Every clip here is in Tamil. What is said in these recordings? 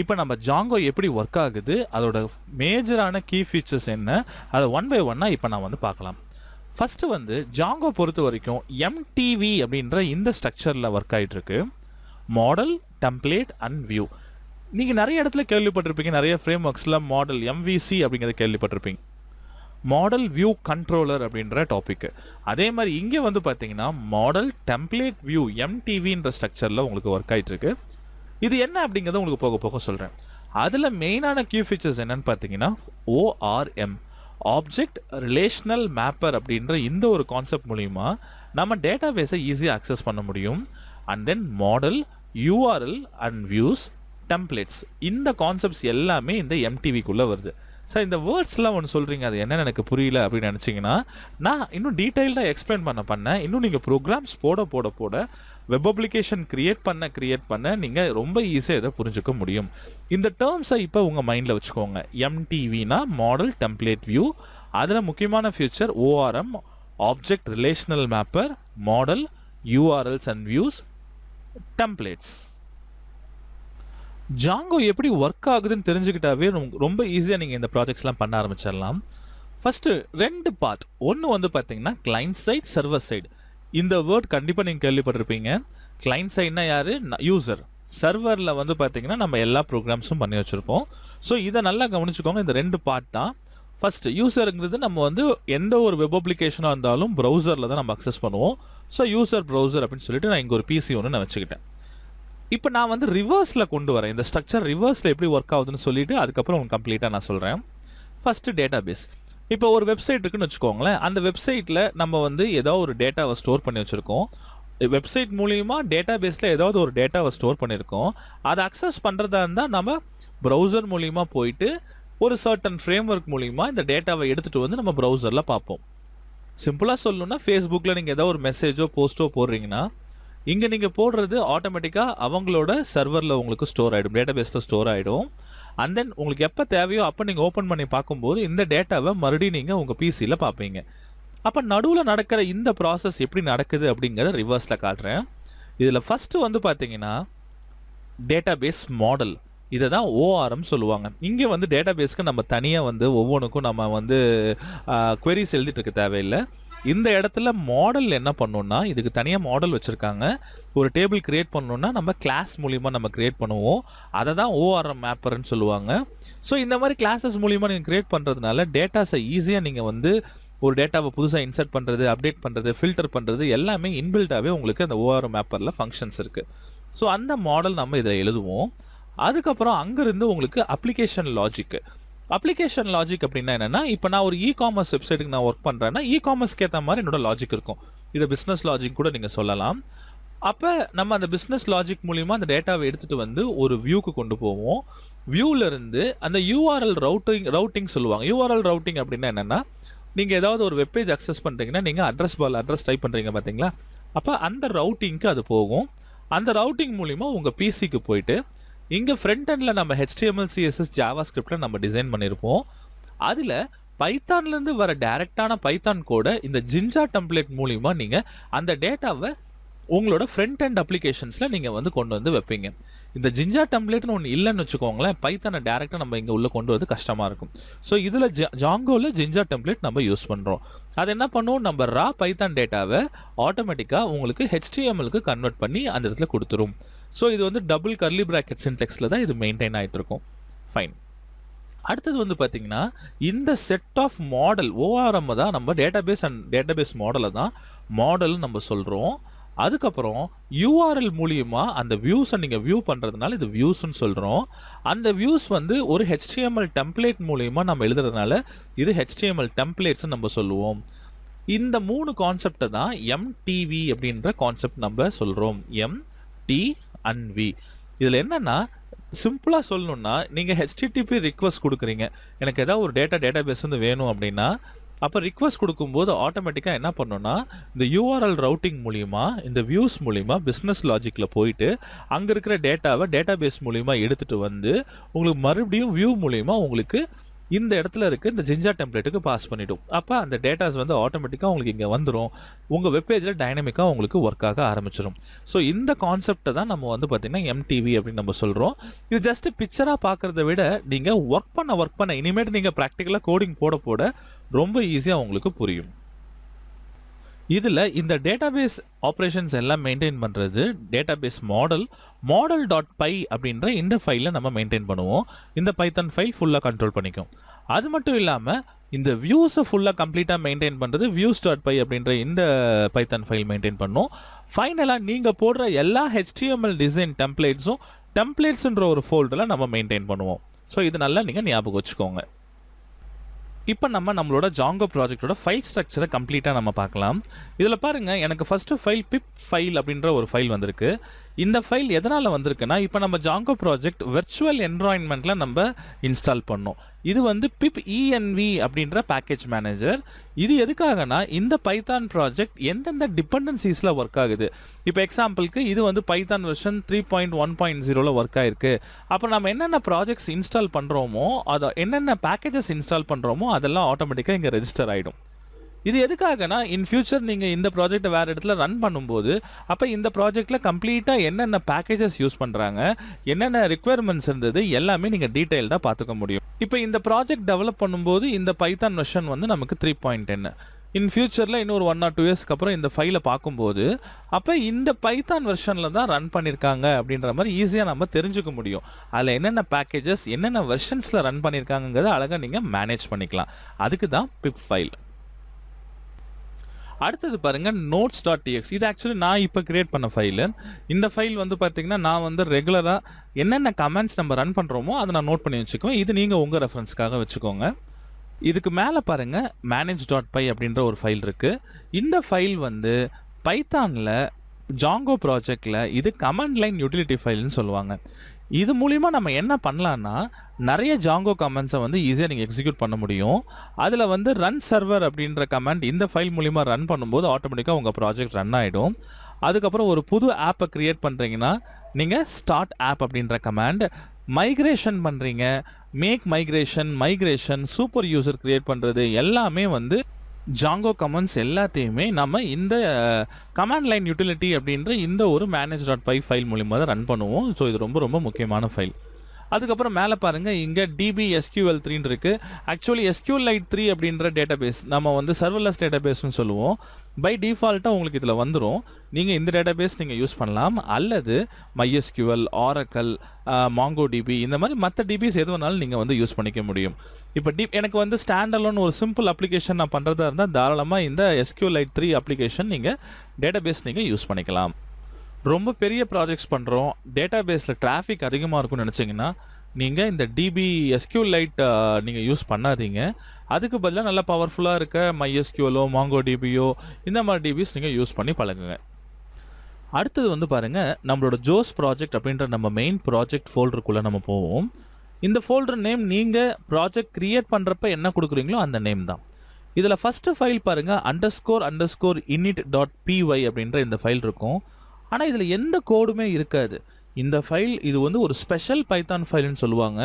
இப்போ நம்ம ஜாங்கோ எப்படி ஒர்க் ஆகுது, அதோட மேஜரான கீ ஃபீச்சர்ஸ் என்ன, அதை ஒன் பை ஒன்னாக இப்போ நான் வந்து பார்க்கலாம். ஃபஸ்ட்டு வந்து ஜாங்கோ பொறுத்த வரைக்கும் எம்டிவி அப்படின்ற இந்த ஸ்ட்ரக்சரில் ஒர்க் ஆகிட்டு இருக்கு. Model, template and view. நீங்கள் நிறைய இடத்துல கேள்விப்பட்டிருப்பீங்க, நிறைய ஃப்ரேம் ஒர்க்ஸில் மாடல் எம்விசி அப்படிங்கிறத கேள்விப்பட்டிருப்பீங்க. மாடல் வியூ கண்ட்ரோலர் அப்படின்ற டாபிக். அதே மாதிரி இங்கே வந்து பார்த்தீங்கன்னா மாடல் டெம்ப்ளேட் வியூ எம்டிவின்ற ஸ்ட்ரக்சரில் உங்களுக்கு ஒர்க் ஆகிட்டு இருக்கு. இது என்ன அப்படிங்கிறத உங்களுக்கு போக போக சொல்கிறேன். அதில் மெயினான கியூ ஃபீச்சர்ஸ் என்னன்னு பார்த்தீங்கன்னா ஓஆர்எம், ஆப்ஜெக்ட் ரிலேஷனல் மேப்பர் அப்படின்ற இந்த ஒரு கான்செப்ட் மூலிமா நம்ம டேட்டா பேஸை ஈஸியாக அக்சஸ் பண்ண முடியும். And then model, URL and views, templates, இந்த கான்செப்ட்ஸ் எல்லாமே இந்த எம்டிவிக்குள்ளே வருது. சார் இந்த வேர்ட்ஸ்லாம் ஒன்று சொல்கிறீங்க, அது என்னென்னு எனக்கு புரியல அப்படின்னு நினச்சிங்கன்னா நான் இன்னும் டீட்டெயில்டாக எக்ஸ்பிளைன் பண்ண இன்னும் நீங்கள் ப்ரோக்ராம்ஸ் போட வெப் அப்ளிகேஷன் கிரியேட் பண்ண நீங்கள் ரொம்ப ஈஸியாக இதை புரிஞ்சுக்க முடியும். இந்த டேர்ம்ஸை இப்போ உங்கள் மைண்டில் வச்சுக்கோங்க. எம்டிவினா மாடல் டெம்ப்ளேட் வியூ, அதில் முக்கியமான future ORM, object relational mapper, model, URLs and views, templates. Django எப்படி ஒர்க் ஆகுதுன்னு தெரிஞ்சுக்கிட்டாவே ரொம்ப ஈஸியாக நீங்கள் இந்த ப்ராஜெக்ட்ஸ்லாம் பண்ண ஆரம்பிச்சிடலாம். First 2 part. ஒன்று வந்து பார்த்தீங்கன்னா கிளைண்ட் சைட், சர்வர் சைடு. இந்த வேர்ட் கண்டிப்பாக நீங்கள் கேள்விப்பட்டிருப்பீங்க. கிளைண்ட் சைட்னா யார்? யூசர். சர்வரில் வந்து பார்த்தீங்கன்னா நம்ம எல்லா ப்ரோக்ராம்ஸும் பண்ணி வச்சுருப்போம். ஸோ இதை நல்லா கவனிச்சுக்கோங்க. இந்த 2 பார்ட் தான். ஃபஸ்ட்டு யூசருங்கிறது நம்ம வந்து எந்த ஒரு வெப் அப்ளிகேஷனாக இருந்தாலும் ப்ரௌசரில் தான் நம்ம அக்சஸ் பண்ணுவோம். ஸோ யூசர் ப்ரௌசர் அப்படின்னு சொல்லிட்டு நான் இங்கே ஒரு பிசி ஒன்று நான் வச்சுக்கிட்டேன். இப்போ நான் வந்து ரிவர்ஸில் கொண்டு வரேன். இந்த ஸ்ட்ரக்சர் ரிவர்ஸில் எப்படி ஒர்க் ஆகுதுன்னு சொல்லிட்டு அதுக்கப்புறம் உங்களுக்கு கம்ப்ளீட்டாக நான் சொல்கிறேன். First data base. இப்போ ஒரு வெப்சைட் இருக்குன்னு வச்சுக்கோங்களேன். அந்த வெப்சைட்டில் நம்ம வந்து ஏதோ ஒரு டேட்டாவை ஸ்டோர் பண்ணி வச்சுருக்கோம். வெப்சைட் மூலிமா டேட்டா பேஸில் ஏதாவது ஒரு டேட்டாவை ஸ்டோர் பண்ணியிருக்கோம். அதை அக்சஸ் பண்ணுறதா இருந்தால் நம்ம ப்ரௌசர் மூலிமா போயிட்டு ஒரு சர்டன் ஃப்ரேம் ஒர்க் மூலிமா இந்த டேட்டாவை எடுத்துகிட்டு வந்து நம்ம ப்ரௌசரில் பார்ப்போம். சிம்பிளாக சொல்லணும்னா ஃபேஸ்புக்கில் நீங்கள் ஏதோ ஒரு மெசேஜோ போஸ்ட்டோ போடுறீங்கன்னா இங்கே நீங்கள் போடுறது ஆட்டோமேட்டிக்காக அவங்களோட சர்வரில் உங்களுக்கு ஸ்டோர் ஆகிடும், டேட்டா பேஸில் ஸ்டோர் ஆகிடும். அண்ட் தென் உங்களுக்கு எப்போ தேவையோ அப்போ நீங்கள் ஓப்பன் பண்ணி பார்க்கும்போது இந்த டேட்டாவை மறுபடியும் நீங்கள் உங்கள் பிசியில் பார்ப்பீங்க. அப்போ நடுவில் நடக்கிற இந்த ப்ராசஸ் எப்படி நடக்குது அப்படிங்கிறத ரிவர்ஸில் காட்டுறேன். இதில் ஃபஸ்ட்டு வந்து பார்த்தீங்கன்னா டேட்டா பேஸ் மாடல், இதை தான் ஓஆர்எம் சொல்லுவாங்க. இங்கே வந்து டேட்டா பேஸ்க்கு நம்ம தனியாக வந்து ஒவ்வொன்றுக்கும் நம்ம வந்து குவெரிஸ் எழுதிட்டு இருக்க தேவையில்லை. இந்த இடத்துல மாடல் என்ன பண்ணோம்னா இதுக்கு தனியாக மாடல் வச்சுருக்காங்க. ஒரு டேபிள் கிரியேட் பண்ணோம்னா நம்ம கிளாஸ் மூலிமா நம்ம கிரியேட் பண்ணுவோம். அதை தான் ஓஆர்எம் மேப்பர்னு சொல்லுவாங்க. ஸோ இந்த மாதிரி கிளாஸஸ் மூலிமா நீங்கள் கிரியேட் பண்ணுறதுனால டேட்டாஸை ஈஸியாக நீங்கள் வந்து ஒரு டேட்டாவை புதுசாக இன்சர்ட் பண்ணுறது, அப்டேட் பண்ணுறது, ஃபில்டர் பண்ணுறது எல்லாமே இன்பில்ட்டாகவே உங்களுக்கு அந்த ஓஆர்எம் மேப்பரில் ஃபங்க்ஷன்ஸ் இருக்குது. ஸோ அந்த மாடல் நம்ம இதில் எழுதுவோம். அதுக்கப்புறம் அங்கேருந்து உங்களுக்கு அப்ளிகேஷன் லாஜிக்கு. அப்ளிகேஷன் லாஜிக் அப்படின்னா என்னென்னா, இப்போ நான் ஒரு இ-காமர்ஸ் வெப்சைட்டுக்கு நான் ஒர்க் பண்ணுறேன்னா இ-காமர்ஸ்க்கு ஏற்ற மாதிரி என்னோட லாஜிக் இருக்கும். இதை பிஸ்னஸ் லாஜிக் கூட நீங்கள் சொல்லலாம். அப்போ நம்ம அந்த பிஸ்னஸ் லாஜிக் மூலிமா அந்த டேட்டாவை எடுத்துகிட்டு வந்து ஒரு வியூக்கு கொண்டு போவோம். வியூவிலேருந்து அந்த யூஆர்எல் ரவுட்டிங் சொல்லுவாங்க. யூஆர்எல் ரவுட்டிங் அப்படின்னா என்னென்னா, நீங்கள் ஏதாவது ஒரு வெப்பேஜ் அக்சஸ் பண்ணுறீங்கன்னா நீங்கள் அட்ரஸ் டைப் பண்ணுறீங்க பார்த்தீங்களா, அப்போ அந்த ரவுட்டிங்க்கு அது போகும். அந்த ரவுட்டிங் மூலிமா உங்கள் பிசிக்கு போயிட்டு இங்கே ஃப்ரண்ட் எண்டில் நம்ம HTML, CSS, ஜாவாஸ்கிரிப்டில் நம்ம டிசைன் பண்ணியிருப்போம். அதில் பைத்தான்லேருந்து வர டைரெக்டான பைத்தான் கோடை இந்த ஜிஞ்சா டெம்ப்ளேட் மூலிமா நீங்கள் அந்த டேட்டாவை உங்களோட ஃப்ரண்ட் எண்ட் அப்ளிகேஷன்ஸில் நீங்கள் வந்து கொண்டு வந்து வைப்பீங்க. இந்த ஜிஞ்சா டெம்ப்ளேட்னு ஒன்று இல்லைன்னு வச்சுக்கோங்களேன், பைத்தானை டேரெக்டாக நம்ம இங்கே உள்ளே கொண்டு வந்து கஷ்டமாக இருக்கும். ஸோ இதில் ஜாங்கோவில் ஜிஞ்சா டெம்ப்ளேட் நம்ம யூஸ் பண்ணுறோம். அது என்ன பண்ணுவோம், நம்ம ரா பைத்தான் டேட்டாவை ஆட்டோமேட்டிக்காக உங்களுக்கு HTMLக்கு கன்வெர்ட் பண்ணி அந்த இடத்துல கொடுத்துரும். ஸோ இது வந்து டபுள் கர்லி பிராக்கெட் சின்டெக்ஸில் தான் இது மெயின்டைன் ஆகிட்டு இருக்கும். ஃபைன். அடுத்தது வந்து பார்த்தீங்கன்னா இந்த செட் ஆஃப் மாடல் ஓஆர்எம் தான் நம்ம டேட்டாபேஸ் அண்ட் டேட்டாபேஸ் மாடலை தான் மாடல்னு நம்ம சொல்கிறோம். அதுக்கப்புறம் யூஆர்எல் மூலியமாக அந்த வியூஸை நீங்கள் வியூ பண்ணுறதுனால இது வியூஸ்ன்னு சொல்கிறோம். அந்த வியூஸ் வந்து ஒரு HTML டெம்ப்ளேட் மூலியமாக நம்ம எழுதுறதுனால இது HTML டெம்ப்ளேட்ஸ்ன்னு நம்ம சொல்லுவோம். இந்த 3 கான்செப்டை தான் எம்டிவி அப்படின்ற கான்செப்ட் நம்ம சொல்கிறோம். MT and V. இதில் என்னென்னா சிம்பிளாக சொல்லணுன்னா, நீங்கள் HTTP ரிக்வஸ்ட் கொடுக்குறீங்க, எனக்கு ஏதாவது ஒரு டேட்டாபேஸ் வந்து வேணும் அப்படின்னா அப்போ ரிக்வஸ்ட் கொடுக்கும்போது ஆட்டோமேட்டிக்காக என்ன பண்ணோன்னா இந்த யூஆர்எல் ரவுட்டிங் மூலிமா இந்த வியூஸ் மூலிமா பிஸ்னஸ் லாஜிக்கில் போயிட்டு அங்கே இருக்கிற டேட்டாவை டேட்டாபேஸ் மூலிமா எடுத்துகிட்டு வந்து உங்களுக்கு மறுபடியும் வியூ மூலிமா உங்களுக்கு இந்த இடத்துல இருக்க இந்த ஜிஞ்சா டெம்ப்ளேட்டுக்கு பாஸ் பண்ணிடும். அப்போ அந்த டேட்டாஸ் வந்து ஆட்டோமேட்டிக்காக உங்களுக்கு இங்கே வந்துடும். உங்கள் வெப்பேஜில் டைனமிக்காக உங்களுக்கு ஒர்க் ஆக ஆரம்பிச்சிடும். ஸோ இந்த கான்செப்டை தான் நம்ம வந்து பார்த்திங்கன்னா எம்டிவி அப்படின்னு நம்ம சொல்கிறோம். இது ஜஸ்ட் பிக்சராக பார்க்குறத விட நீங்கள் ஒர்க் பண்ண இனிமேட்டு நீங்கள் ப்ராக்டிக்கலாக கோடிங் போட ரொம்ப ஈஸியாக உங்களுக்கு புரியும். இதில் இந்த டேட்டாபேஸ் ஆப்ரேஷன்ஸ் எல்லாம் மெயின்டைன் பண்ணுறது டேட்டாபேஸ் மாடல்.py அப்படின்ற இந்த ஃபைலை நம்ம மெயின்டைன் பண்ணுவோம். இந்த பைத்தன் ஃபைல் ஃபுல்லாக கண்ட்ரோல் பண்ணிக்கும். அது மட்டும் இல்லாமல் இந்த வியூஸை ஃபுல்லாக கம்ப்ளீட்டாக மெயின்டைன் பண்ணுறது views.py அப்படின்ற இந்த பைத்தன் ஃபைல் மெயின்டைன் பண்ணும். ஃபைனலாக நீங்கள் போடுற எல்லா HTML டிசைன் டெம்ப்ளேட்ஸ்ன்ற ஒரு ஃபோல்டரில் நம்ம மெயின்டைன் பண்ணுவோம். ஸோ இது நல்லா நீங்கள் ஞாபகம் வச்சுக்கோங்க. இப்போ நம்மளோட ஜாங்கோ ப்ராஜெக்டோட ஃபைல் ஸ்ட்ரக்சரை கம்ப்ளீட்டாக நம்ம பார்க்கலாம். இதில் பாருங்கள், எனக்கு ஃபஸ்ட்டு ஃபைல் பிப் ஃபைல் அப்படின்ற ஒரு ஃபைல் வந்திருக்கு. இந்த ஃபைல் எதனால் வந்திருக்குன்னா, இப்போ நம்ம ஜாங்கோ ப்ராஜெக்ட் வெர்ச்சுவல் என்வரான்மெண்ட்டில் நம்ம இன்ஸ்டால் பண்ணோம். இது வந்து பிப் env அப்படின்ற பேக்கேஜ் மேனேஜர். இது எதுக்காகனா, இந்த பைத்தான் ப்ராஜெக்ட் எந்தெந்த டிபெண்டன்சிஸில் ஒர்க் ஆகுது. இப்போ எக்ஸாம்பிளுக்கு இது வந்து பைத்தான் வெர்ஷன் 3.1.0ல் ஒர்க் ஆகிருக்கு. அப்போ நம்ம என்னென்ன ப்ராஜெக்ட்ஸ் இன்ஸ்டால் பண்ணுறோமோ, அதை என்னென்ன பேக்கேஜஸ் இன்ஸ்டால் பண்ணுறோமோ அதெல்லாம் ஆட்டோமேட்டிக்காக இங்கே ரெஜிஸ்டர் ஆகிடும். இது எதுக்காகனா, இன் ஃபியூச்சர் நீங்கள் இந்த ப்ராஜெக்டை வேறு இடத்துல ரன் பண்ணும்போது, அப்போ இந்த ப்ராஜெக்டில் கம்ப்ளீட்டாக என்னென்ன பேக்கேஜஸ் யூஸ் பண்ணுறாங்க, என்னென்ன ரிக்குவயர்மெண்ட்ஸ் இருந்தது எல்லாமே நீங்கள் டீட்டெயில்டாக பார்த்துக்க முடியும். இப்போ இந்த ப்ராஜெக்ட் டெவலப் பண்ணும்போது இந்த பைத்தான் வெர்ஷன் வந்து நமக்கு 3.10. இன் ஃபியூச்சரில் இன்னொரு 1 or 2 இயர்ஸ்க்கு அப்புறம் இந்த ஃபைலை பார்க்கும்போது, அப்போ இந்த பைத்தான் வெர்ஷனில் தான் ரன் பண்ணியிருக்காங்க அப்படின்ற மாதிரி ஈஸியாக நம்ம தெரிஞ்சுக்க முடியும். அதில் என்னென்ன பேக்கேஜஸ் என்னென்ன வெர்ஷன்ஸில் ரன் பண்ணியிருக்காங்கிறத அழகாக நீங்கள் மேனேஜ் பண்ணிக்கலாம். அதுக்கு தான் பிப் ஃபைல். அடுத்தது பாருங்க notes.txt. இது ஆக்சுவலி நான் இப்போ கிரியேட் பண்ண ஃபைலு. இந்த ஃபைல் வந்து பார்த்தீங்கன்னா நான் வந்து ரெகுலராக என்னென்ன கமெண்ட்ஸ் நம்ம ரன் பண்ணுறோமோ அதை நான் நோட் பண்ணி வச்சுக்குவேன். இது நீங்கள் உங்கள் ரெஃபரன்ஸ்க்காக வச்சுக்கோங்க. இதுக்கு மேலே பாருங்க manage.py அப்படின்ற ஒரு ஃபைல் இருக்குது. இந்த ஃபைல் வந்து பைத்தானில் ஜாங்கோ ப்ராஜெக்டில் இது கமாண்ட் லைன் யூட்டிலிட்டி ஃபைல்னு சொல்லுவாங்க. இது மூலிமா நம்ம என்ன பண்ணலான்னா, நிறைய ஜாங்கோ கமெண்ட்ஸை வந்து ஈஸியாக நீங்கள் எக்ஸிக்யூட் பண்ண முடியும். அதில் வந்து ரன் சர்வர் அப்படின்ற கமெண்ட் இந்த ஃபைல் மூலிமா ரன் பண்ணும்போது ஆட்டோமேட்டிக்காக உங்கள் ப்ராஜெக்ட் ரன் ஆகிடும். அதுக்கப்புறம் ஒரு புது ஆப்பை க்ரியேட் பண்ணுறீங்கன்னா நீங்கள் ஸ்டார்ட் ஆப் அப்படின்ற கமாண்ட், மைக்ரேஷன் பண்ணுறீங்க, make migration, super user create பண்ணுறது எல்லாமே வந்து ஜாங்கோ கமெண்ட்ஸ் எல்லாத்தையுமே நம்ம இந்த கமாண்ட் லைன் யூட்டிலிட்டி அப்படின்ற இந்த ஒரு manage.py ஃபைல் மூலிமா தான் ரன் பண்ணுவோம். ஸோ இது ரொம்ப ரொம்ப முக்கியமான ஃபைல். அதுக்கப்புறம் மேலே பாருங்கள், இங்கே டிபி SQL3 இருக்குது. ஆக்சுவலி SQLite 3 அப்படின்ற டேட்டாபேஸ் நம்ம வந்து சர்வர்லெஸ் டேட்டாபேஸ்னு சொல்லுவோம். பை டிஃபால்ட்டாக உங்களுக்கு இதில் வந்துடும். நீங்கள் இந்த டேட்டாபேஸ் நீங்கள் யூஸ் பண்ணலாம், அல்லது MySQL, Oracle, MongoDB இந்த மாதிரி மற்ற டிபிஸ் எது வேணாலும் நீங்கள் வந்து யூஸ் பண்ணிக்க முடியும். இப்போ எனக்கு வந்து ஸ்டாண்டலோன் ஒரு சிம்பிள் அப்ளிகேஷன் நான் பண்ணுறதா இருந்தால் தாராளமாக இந்த SQLite 3 அப்ளிகேஷன் நீங்கள் டேட்டாபேஸ் நீங்கள் யூஸ் பண்ணிக்கலாம். ரொம்ப பெரிய ப்ராஜெக்ட்ஸ் பண்ணுறோம், டேட்டாபேஸில் டிராஃபிக் அதிகமாக இருக்கும்னு நினச்சிங்கன்னா நீங்கள் இந்த டிபி SQLite நீங்கள் யூஸ் பண்ணாதீங்க. அதுக்கு பதிலாக நல்லா பவர்ஃபுல்லாக இருக்க MySQLோ MongoDBயோ இந்த மாதிரி டிபிஸ் நீங்கள் யூஸ் பண்ணி பழகுங்க. அடுத்தது வந்து பாருங்கள், நம்மளோட ஜோஸ் ப்ராஜெக்ட் அப்படின்ற நம்ம மெயின் ப்ராஜெக்ட் ஃபோல்டருக்குள்ளே நம்ம போவோம். இந்த ஃபோல்டர் நேம் நீங்கள் ப்ராஜெக்ட் க்ரியேட் பண்ணுறப்ப என்ன கொடுக்குறீங்களோ அந்த நேம் தான். இதில் ஃபஸ்ட்டு ஃபைல் பாருங்கள் __init.py அப்படின்ற இந்த ஃபைல் இருக்கும். ஆனால் இதில் எந்த கோடுமே இருக்காது. இந்த ஃபைல் இது வந்து ஒரு ஸ்பெஷல் பைத்தான் ஃபைல்னு சொல்லுவாங்க.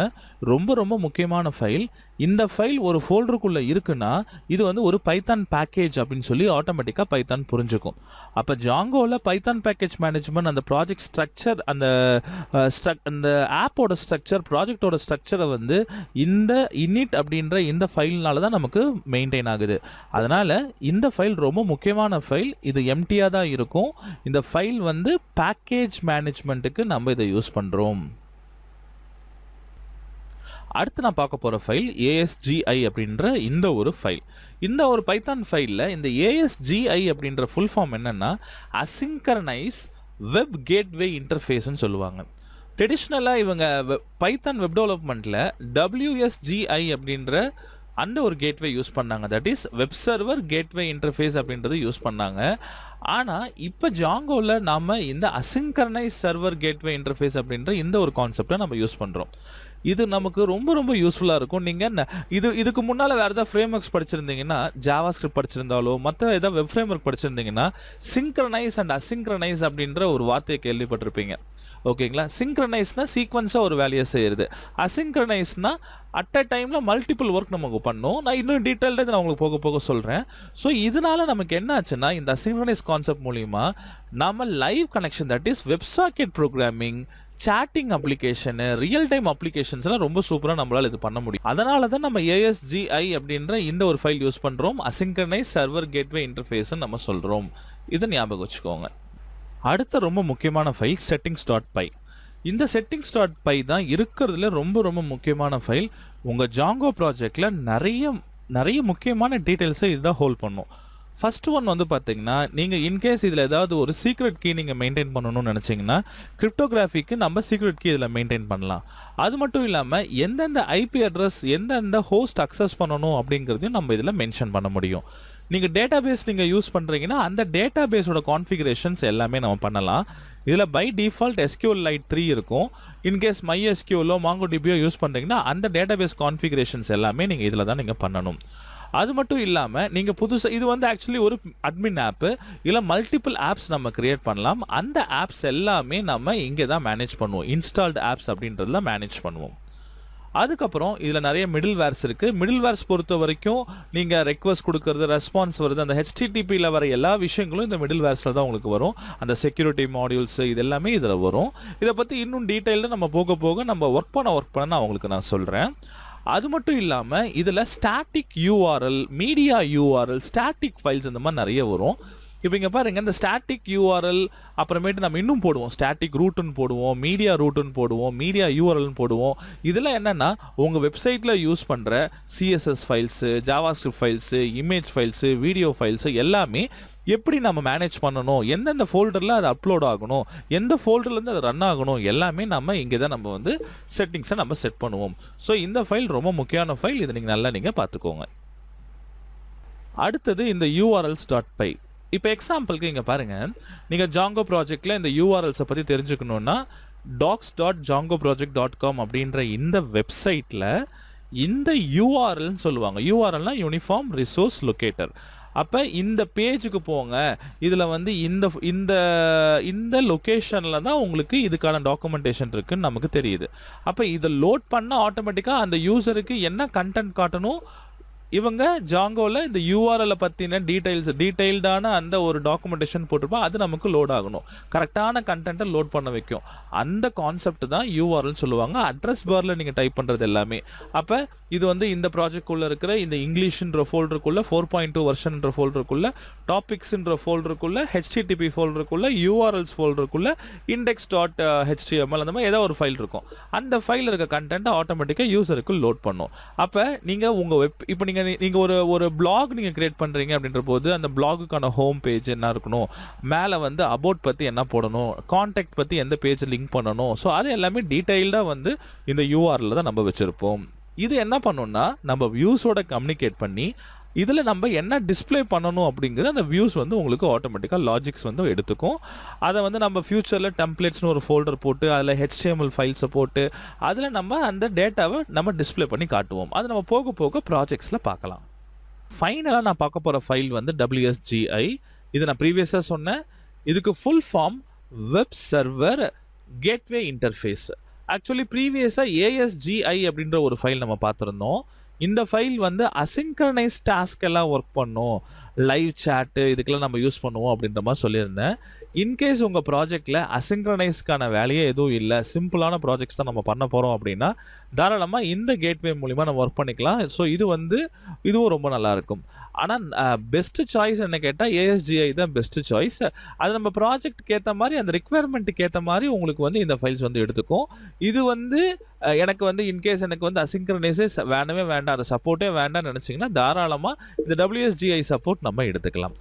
ரொம்ப ரொம்ப முக்கியமான ஃபைல். இந்த ஃபைல் ஒரு ஃபோல்டருக்குள்ளே இருக்குன்னா இது வந்து ஒரு பைத்தான் பேக்கேஜ் அப்படின்னு சொல்லி ஆட்டோமேட்டிக்காக பைத்தான் புரிஞ்சுக்கும். அப்போ ஜாங்கோவில் பைத்தான் பேக்கேஜ் மேனேஜ்மெண்ட் அந்த ப்ராஜெக்ட் ஸ்ட்ரக்சர் அந்த ஆப்போட ஸ்ட்ரக்சர் ப்ராஜெக்டோட ஸ்ட்ரக்சரை வந்து இந்த init அப்படின்ற இந்த ஃபைல்னால தான் நமக்கு மெயின்டைன் ஆகுது. அதனால் இந்த ஃபைல் ரொம்ப முக்கியமான ஃபைல். இது எம்டியாக தான் இருக்கும். இந்த ஃபைல் வந்து பேக்கேஜ் மேனேஜ்மெண்ட்டுக்கு நம்ம இதை யூஸ் பண்ணுறோம். அடுத்து நான் பார்க்க போகிற ஃபைல் asgi அப்படின்ற இந்த ஒரு ஃபைல். இந்த ஒரு பைத்தான் ஃபைலில் இந்த asgi அப்படின்ற ஃபுல் ஃபார்ம் என்னென்னா அசிங்க்ரனைஸ் வெப் கேட்வே இன்டர்ஃபேஸ்ன்னு சொல்லுவாங்க. ட்ரெடிஷ்னலாக இவங்க பைத்தான் வெப் டெவலப்மெண்ட்டில் wsgi அப்படின்ற அந்த ஒரு கேட்வே யூஸ் பண்ணாங்க. That is web server gateway interface அப்படின்றது யூஸ் பண்ணாங்க. ஆனால் இப்போ ஜாங்கோவில் நாம் இந்த அசிங்க்ரனைஸ் சர்வர் கேட்வே இன்டர்ஃபேஸ் அப்படின்ற இந்த ஒரு கான்செப்டை நம்ம யூஸ் பண்ணுறோம். இது நமக்கு ரொம்ப ரொம்ப யூஸ்ஃபுல்லாக இருக்கும். நீங்கள் இதுக்கு முன்னால் வேறு ஏதாவது ஃப்ரேம் ஒர்க்ஸ் படிச்சிருந்தீங்கன்னா, ஜாவா ஸ்கிரிப்ட் படிச்சிருந்தாலோ மற்ற ஏதாவது வெப் ஃப்ரேம் ஒர்க் படிச்சிருந்தீங்கன்னா சிங்க்ரனைஸ் அண்ட் அசிங்க்ரனைஸ் அப்படின்ற ஒரு வார்த்தையை கேள்விப்பட்டிருப்பீங்க. ஓகேங்களா? சிங்க்ரனைஸ்னா சீக்வன்ஸாக ஒரு வேலையை செய்கிறது. அசிங்க்ரனைஸ்னா அட் அ டைமில் மல்டிபிள் ஒர்க் நமக்கு பண்ணும். நான் இன்னும் டீட்டெயில்டாக நான் உங்களுக்கு போக போக சொல்கிறேன். ஸோ இதனால நமக்கு என்ன ஆச்சுன்னா இந்த அசிங்க்ரனைஸ் கான்செப்ட் மூலிமா நம்ம live connection, that is web socket programming, chatting application, real time அப்ளிகேஷன்ஸ்லாம் ரொம்ப சூப்பராக நம்மளால் இது பண்ண முடியும். அதனால தான் நம்ம asgi அப்படின்ற இந்த ஒரு ஃபைல் யூஸ் பண்ணுறோம். அசிங்க்ரனைஸ் சர்வர் கேட்வே இன்டர்ஃபேஸ்ன்னு நம்ம சொல்கிறோம். இதை ஞாபகம் வச்சுக்கோங்க. அடுத்த ரொம்ப முக்கியமான ஃபைல் settings.py. இந்த settings.py தான் இருக்கிறதுல ரொம்ப ரொம்ப முக்கியமான ஃபைல். உங்கள் Django ப்ராஜெக்டில் நிறைய முக்கியமான டீட்டெயில்ஸை இதுதான் ஹோல்ட் பண்ணும். ஃபர்ஸ்ட் ஒன் வந்து பார்த்தீங்கன்னா, நீங்கள் இன்கேஸ் இதில் ஏதாவது ஒரு சீக்ரெட் கீ நீங்கள் மெயின்டைன் பண்ணணும்னு நினச்சிங்கன்னா, கிரிப்டோகிராஃபிக்கு நம்ம சீக்ரெட் கீ இதில் மெயின்டைன் பண்ணலாம். அது மட்டும் இல்லாமல் எந்தெந்த ஐபி அட்ரஸ் எந்தெந்த ஹோஸ்ட் அக்சஸ் பண்ணணும் அப்படிங்கிறதையும் நம்ம இதில் மென்ஷன் பண்ண முடியும். நீங்கள் டேட்டாபேஸ் நீங்கள் யூஸ் பண்ணுறீங்கன்னா அந்த டேட்டாபேஸோட கான்ஃபிகரேஷன்ஸ் எல்லாமே நம்ம பண்ணலாம். இதில் பை டிஃபால்ட் SQLite 3 இருக்கும். இன்கேஸ் MySQL MongoDB யூஸ் பண்ணுறீங்கன்னா அந்த டேட்டாபேஸ் கான்ஃபிகரேஷன்ஸ் எல்லாமே நீங்கள் இதில் தான் நீங்கள் பண்ணணும். அது மட்டும் இல்லாமல் நீங்கள் புதுசாக இது வந்து ஆக்சுவலி ஒரு அட்மின் ஆப்பு, இல்லை மல்டிபிள் ஆப்ஸ் நம்ம கிரியேட் பண்ணலாம். அந்த ஆப்ஸ் எல்லாமே நம்ம இங்கே தான் மேனேஜ் பண்ணுவோம். இன்ஸ்டால்டு ஆப்ஸ் அப்படின்றதுல மேனேஜ் பண்ணுவோம். அதுக்கப்புறம் இதில் நிறைய மிடில் வேர்ஸ் இருக்குது. மிடில் வேர்ஸ் பொறுத்த வரைக்கும் நீங்கள் ரெக்வஸ்ட் கொடுக்கறது, ரெஸ்பான்ஸ் வருது, அந்த HTTPயில் வர எல்லா விஷயங்களும் இந்த மிடில் வேர்ஸில் தான் உங்களுக்கு வரும். அந்த செக்யூரிட்டி மாடியூல்ஸ் இது எல்லாமே இதில் வரும். இதை பற்றி இன்னும் டீட்டெயில்டாக நம்ம போக போக நம்ம ஒர்க் பண்ண நான் உங்களுக்கு நான் சொல்கிறேன். அது மட்டும் இல்லாமல் இதில் static URL, media URL, static files இந்த மாதிரி நிறைய வரும். இப்போ இங்கே பாருங்கள், இந்த ஸ்டாட்டிக் URL அப்புறமேட்டு நம்ம இன்னும் போடுவோம். ஸ்டாட்டிக் ரூட்டுன்னு போடுவோம், மீடியா ரூட்டுன்னு போடுவோம், மீடியா URLன்னு போடுவோம். இதில் என்னென்னா உங்கள் வெப்சைட்டில் யூஸ் பண்ணுற CSS files, JavaScript files, image files, video files எல்லாமே எப்படி நம்ம மேனேஜ் பண்ணணும், எந்தெந்த ஃபோல்டரில் அது அப்லோட் ஆகணும், எந்த ஃபோல்டர்லேருந்து அது ரன் ஆகணும், எல்லாமே நம்ம இங்கே தான் நம்ம வந்து செட்டிங்ஸை நம்ம செட் பண்ணுவோம். ஸோ இந்த ஃபைல் ரொம்ப முக்கியமான ஃபைல். இதை நீங்கள் பார்த்துக்கோங்க. அடுத்தது இந்த urls.py. இப்போ எக்ஸாம்பிளுக்கு இங்கே பாருங்கள், நீங்கள் Django ப்ராஜெக்டில் இந்த URLஸை பற்றி தெரிஞ்சுக்கணுன்னா docs.djangoproject.com அப்படின்ற இந்த வெப்சைட்டில் இந்த URLன்னு சொல்லுவாங்க. URLனா யூனிஃபார்ம் ரிசோர்ஸ் லொக்கேட்டர். அப்போ இந்த பேஜுக்கு போங்க, இதில் வந்து இந்த லொக்கேஷனில் தான் உங்களுக்கு இதுக்கான டாக்குமெண்டேஷன் இருக்குன்னு நமக்கு தெரியுது. அப்போ இதை லோட் பண்ண ஆட்டோமேட்டிக்காக அந்த யூசருக்கு என்ன கண்டென்ட் காட்டணும், இவங்க ஜாங்கோவில் இந்த URL பற்றின டீட்டெயில்டான அந்த ஒரு டாக்குமெண்டேஷன் போட்டிருப்பா, அது நமக்கு லோட் ஆகணும். கரெக்டான கண்டென்ட்டை லோட் பண்ண வைக்கும். அந்த கான்செப்ட் தான் URLன்னு சொல்லுவாங்க. அட்ரஸ் பாரில் நீங்கள் டைப் பண்ணுறது எல்லாமே. அப்போ இது வந்து இந்த ப்ராஜெக்ட்குள்ளே இருக்கிற இந்த இங்கிலீஷ்ன்ற ஃபோல்டருக்குள்ளே 4.2 வெர்ஷன்ன்ற ஃபோல்டருக்குள்ளே, டாபிக்ஸ்ன்ற ஃபோல்டருக்குள்ளே, HTTP ஃபோல்டருக்குள்ளே, URLs ஃபோல்டருக்குள்ளே, index.html அந்த மாதிரி ஏதாவது ஒரு ஃபைல் இருக்கும். அந்த ஃபைலில் இருக்க கண்டென்ட்டை ஆட்டோமேட்டிக்காக யூசருக்கு லோட் பண்ணும். அப்போ நீங்கள் உங்கள் இப்போ நீங்கள் ஒரு பிளாக் நீங்கள் கிரியேட் பண்ணுறீங்க அப்படின்ற போது அந்த பிளாகுக்கான ஹோம் பேஜ் என்ன இருக்கணும், மேலே வந்து அபவுட் பற்றி என்ன போடணும், கான்டாக்ட் பற்றி எந்த பேஜ் லிங்க் பண்ணணும். ஸோ அது எல்லாமே டீட்டெயில்டாக வந்து இந்த URL தான் நம்ம வச்சுருப்போம். இது என்ன பண்ணணும்னா நம்ம வியூஸோட கம்யூனிகேட் பண்ணி இதில் நம்ம என்ன டிஸ்பிளே பண்ணணும் அப்படிங்கிறது அந்த வியூஸ் வந்து உங்களுக்கு ஆட்டோமேட்டிக்காக லாஜிக்ஸ் வந்து எடுத்துக்கும். அதை வந்து நம்ம ஃபியூச்சரில் டெம்ப்ளேட்ஸ்னு ஒரு ஃபோல்டர் போட்டு அதில் HTML ஃபைல்ஸை போட்டு அதில் நம்ம அந்த டேட்டாவை நம்ம டிஸ்பிளே பண்ணி காட்டுவோம். அது நம்ம போக போக ப்ராஜெக்ட்ஸில் பார்க்கலாம். ஃபைனலாக நான் பார்க்க போகிற ஃபைல் வந்து wsgi. இது நான் ப்ரீவியஸாக சொன்னேன். இதுக்கு full form web server gateway interface. Actually ப்ரீவியஸாக asgi அப்படின்ற ஒரு ஃபைல் நம்ம பார்த்துருந்தோம். இந்த ஃபைல் வந்து அசிங்க்ரனைஸ் டாஸ்க் எல்லாம் ஒர்க் பண்ணும், லைவ் சேட்டு இதுக்கெல்லாம் நம்ம யூஸ் பண்ணுவோம் அப்படின்ற மாதிரி சொல்லியிருந்தேன். இன்கேஸ் உங்கள் ப்ராஜெக்டில் அசிங்க்ரனைஸ்க்கான வேலையே எதுவும் இல்லை, சிம்பிளான ப்ராஜெக்ட்ஸ் தான் நம்ம பண்ண போகிறோம் அப்படின்னா தாராளமாக இந்த கேட்வே மூலிமா நம்ம ஒர்க் பண்ணிக்கலாம். ஸோ இதுவும் ரொம்ப நல்லாயிருக்கும். ஆனால் பெஸ்ட்டு சாய்ஸ் என்ன கேட்டால் asgi தான் பெஸ்ட்டு சாய்ஸ். அது நம்ம ப்ராஜெக்ட்டுக்கு ஏற்ற மாதிரி அந்த ரிக்வயர்மெண்ட்டுக்கு ஏற்ற மாதிரி உங்களுக்கு வந்து இந்த ஃபைல்ஸ் வந்து எடுத்துக்கும். இது வந்து எனக்கு வந்து இன்கேஸ் எனக்கு வந்து அசிங்க்ரனைஸே வேண்டவே வேண்டாம், அதை சப்போர்ட்டே வேண்டாம்னு நினச்சிங்கன்னா தாராளமாக இந்த wsgi சப்போர்ட் நம்ம எடுத்துக்கலாம்.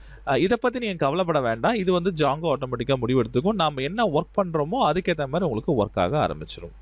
இதை பற்றி நீங்கள் கவலைப்பட வேண்டாம். இது வந்து Django ஆட்டோமேட்டிக்காக முடிவு எடுத்துக்கும். நாம் என்ன ஒர்க் பண்ணுறோமோ அதுக்கேற்ற மாதிரி உங்களுக்கு ஒர்க் ஆக ஆரம்பிச்சிடும்.